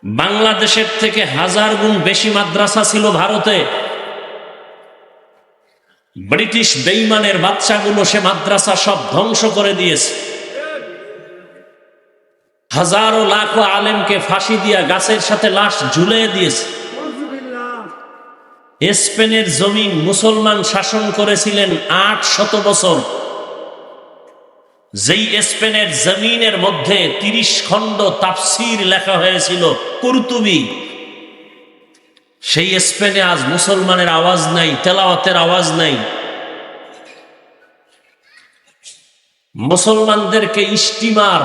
বাংলাদেশের থেকে 1000 গুণ বেশি মাদ্রাসা ছিল ভারতে। ব্রিটিশ বেঈমানের বাচ্চাগুলো সে মাদ্রাসা সব ধ্বংস করে দিয়েছে। হাজারো লাখো আলেমকে ফাঁসি দিয়া গাছের সাথে লাশ ঝুলিয়ে দিয়েছে। স্পেনের জমিন মুসলমান শাসন করেছিলেন 800 বছর। যেই স্পেনের জমিনের মধ্যে 30 খণ্ড তাফসীর লেখা হয়েছিল কুরতুবী, সেই স্পেনে আজ মুসলমানের আওয়াজ নাই, তেলাওয়াতের আওয়াজ নাই। মুসলমানদেরকে স্টিমার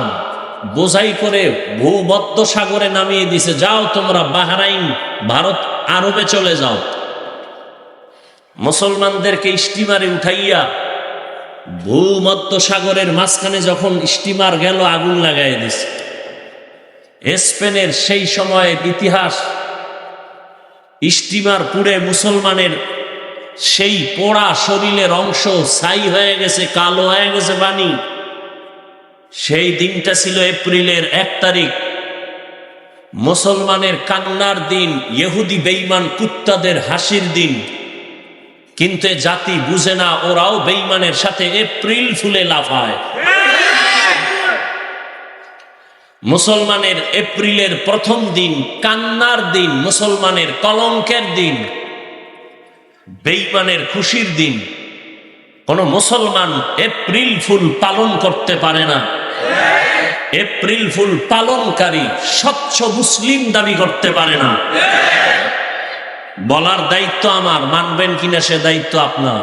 বোঝাই করে ভূমধ্য সাগরে নামিয়ে দিছে, যাও তোমরা বাহরাইন, ভারত, আরবে চলে যাও। মুসলমানদেরকে স্টিমারে উঠাইয়া ভূমধ্য সাগরের মাঝখানে যখন স্টিমার গেল, আগুন লাগাই দিছে। স্পেনের সেই সময়ের ইতিহাস, স্টিমার পুড়ে মুসলমানের সেই পোড়া শরীরের অংশ ছাই হয়ে গেছে, কালো হয়ে গেছে পানি। সেই দিনটা ছিল এপ্রিলের 1 তারিখ, মুসলমানের কান্নার দিন, ইহুদি বেঈমান কুত্তাদের হাসির দিন। কিন্তু জাতি বুঝে না, ওরাও বেঈমানের সাথে এপ্রিল ফুলে লাফায়। মুসলমানের এপ্রিলের প্রথম দিন কান্নার দিন, মুসলমানের কলঙ্কের দিন, বেঈমানের খুশির দিন। কোন মুসলমান এপ্রিল ফুল পালন করতে পারে না। এপ্রিল ফুল পালনকারী স্বচ্ছ মুসলিম দাবি করতে পারে না। বলার দায়িত্ব আমার, মানবেন কিনা সে দায়িত্ব আপনার।